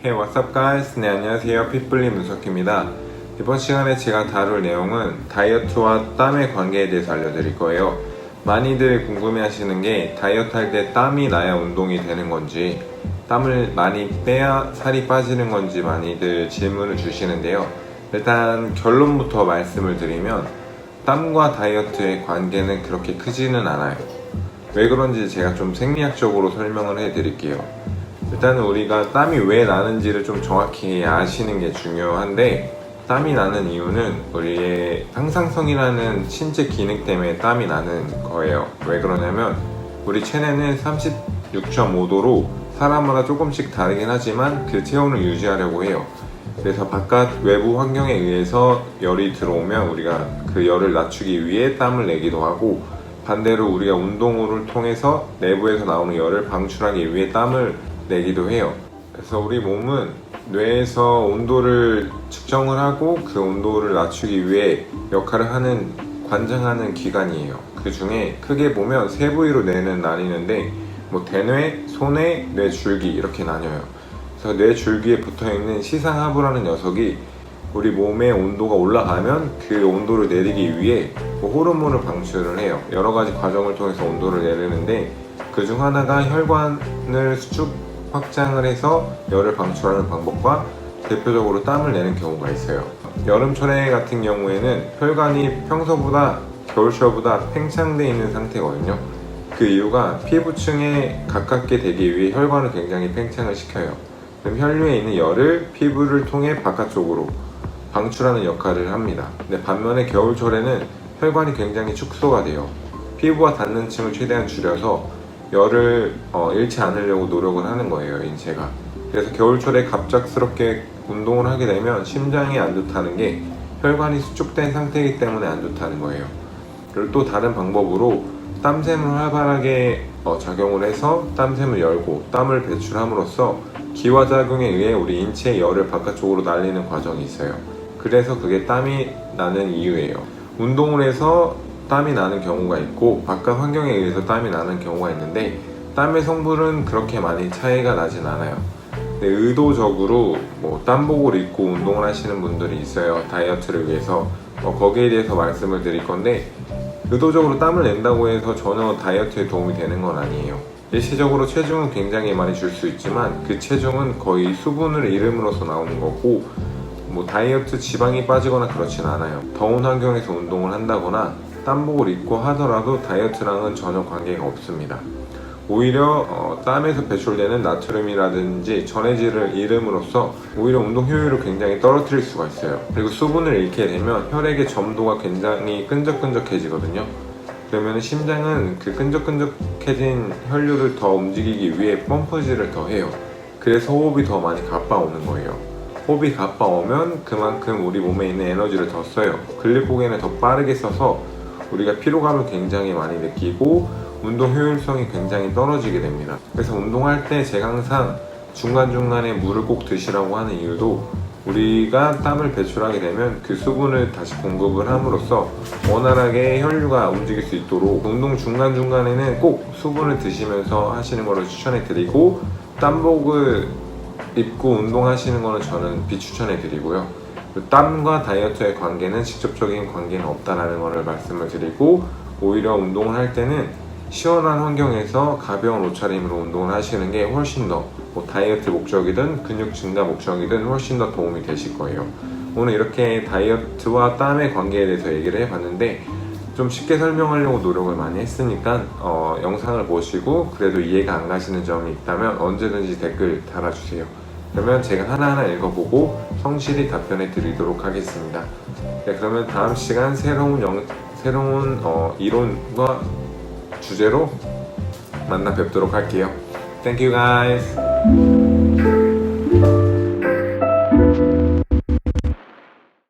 Hey, what's up guys? 네, 안녕하세요. 핏불리 문석희입니다. 이번 시간에 제가 다룰 내용은 다이어트와 땀의 관계에 대해서 알려드릴 거예요. 많이들 궁금해 하시는 게 다이어트 할 때 땀이 나야 운동이 되는 건지, 땀을 많이 빼야 살이 빠지는 건지 많이들 질문을 주시는데요. 일단 결론부터 말씀을 드리면 땀과 다이어트의 관계는 그렇게 크지는 않아요. 왜 그런지 제가 좀 생리학적으로 설명을 해드릴게요. 일단은 우리가 땀이 왜 나는지를 좀 정확히 아시는 게 중요한데, 땀이 나는 이유는 우리의 항상성이라는 신체 기능 때문에 땀이 나는 거예요. 왜 그러냐면 우리 체내는 36.5도로 사람마다 조금씩 다르긴 하지만 그 체온을 유지하려고 해요. 그래서 바깥 외부 환경에 의해서 열이 들어오면 우리가 그 열을 낮추기 위해 땀을 내기도 하고, 반대로 우리가 운동을 통해서 내부에서 나오는 열을 방출하기 위해 땀을 내기도 해요. 그래서 우리 몸은 뇌에서 온도를 측정을 하고 그 온도를 낮추기 위해 역할을 하는 관장하는 기관이에요. 그 중에 크게 보면 세 부위로 나뉘는데 대뇌, 소뇌, 뇌줄기 이렇게 나뉘어요. 그래서 뇌줄기에 붙어있는 시상하부라는 녀석이 우리 몸의 온도가 올라가면 그 온도를 내리기 위해 호르몬을 방출을 해요. 여러 가지 과정을 통해서 온도를 내리는데 그 중 하나가 혈관을 수축 확장을 해서 열을 방출하는 방법과 대표적으로 땀을 내는 경우가 있어요. 여름철에 같은 경우에는 혈관이 평소보다 겨울철보다 팽창되어 있는 상태거든요. 그 이유가 피부층에 가깝게 되기 위해 혈관을 굉장히 팽창을 시켜요. 그럼 혈류에 있는 열을 피부를 통해 바깥쪽으로 방출하는 역할을 합니다. 근데 반면에 겨울철에는 혈관이 굉장히 축소가 돼요. 피부와 닿는 층을 최대한 줄여서 열을 잃지 않으려고 노력을 하는 거예요, 인체가. 그래서 겨울철에 갑작스럽게 운동을 하게 되면 심장이 안 좋다는 게 혈관이 수축된 상태이기 때문에 안 좋다는 거예요. 그리고 또 다른 방법으로 땀샘을 활발하게 작용을 해서 땀샘을 열고 땀을 배출함으로써 기화작용에 의해 우리 인체의 열을 바깥쪽으로 날리는 과정이 있어요. 그래서 그게 땀이 나는 이유예요. 운동을 해서 땀이 나는 경우가 있고 바깥 환경에 의해서 땀이 나는 경우가 있는데, 땀의 성분은 그렇게 많이 차이가 나진 않아요. 근데 의도적으로 땀복을 입고 운동을 하시는 분들이 있어요. 다이어트를 위해서. 거기에 대해서 말씀을 드릴 건데, 의도적으로 땀을 낸다고 해서 전혀 다이어트에 도움이 되는 건 아니에요. 일시적으로 체중은 굉장히 많이 줄 수 있지만 그 체중은 거의 수분을 잃음으로써 나오는 거고, 다이어트 지방이 빠지거나 그렇진 않아요. 더운 환경에서 운동을 한다거나 땀복을 입고 하더라도 다이어트랑은 전혀 관계가 없습니다. 오히려 땀에서 배출되는 나트륨이라든지 전해질을 잃음으로써 오히려 운동 효율을 굉장히 떨어뜨릴 수가 있어요. 그리고 수분을 잃게 되면 혈액의 점도가 굉장히 끈적끈적해지거든요. 그러면 심장은 그 끈적끈적해진 혈류를 더 움직이기 위해 펌프질을 더 해요. 그래서 호흡이 더 많이 가빠오는 거예요. 호흡이 가빠오면 그만큼 우리 몸에 있는 에너지를 더 써요. 글리코겐을 더 빠르게 써서 우리가 피로감을 굉장히 많이 느끼고 운동 효율성이 굉장히 떨어지게 됩니다. 그래서 운동할 때 제가 항상 중간중간에 물을 꼭 드시라고 하는 이유도, 우리가 땀을 배출하게 되면 그 수분을 다시 공급을 함으로써 원활하게 혈류가 움직일 수 있도록 운동 중간중간에는 꼭 수분을 드시면서 하시는 것을 추천해 드리고, 땀복을 입고 운동하시는 거는 저는 비추천해 드리고요. 땀과 다이어트의 관계는 직접적인 관계는 없다라는 것을 말씀을 드리고, 오히려 운동을 할 때는 시원한 환경에서 가벼운 옷차림으로 운동을 하시는 게 훨씬 더 다이어트 목적이든 근육 증가 목적이든 훨씬 더 도움이 되실 거예요. 오늘 이렇게 다이어트와 땀의 관계에 대해서 얘기를 해봤는데, 좀 쉽게 설명하려고 노력을 많이 했으니까 영상을 보시고 그래도 이해가 안 가시는 점이 있다면 언제든지 댓글 달아주세요. 그러면 제가 하나하나 읽어보고 성실히 답변해 드리도록 하겠습니다. 네, 그러면 다음 시간 새로운 이론과 주제로 만나 뵙도록 할게요. Thank you guys.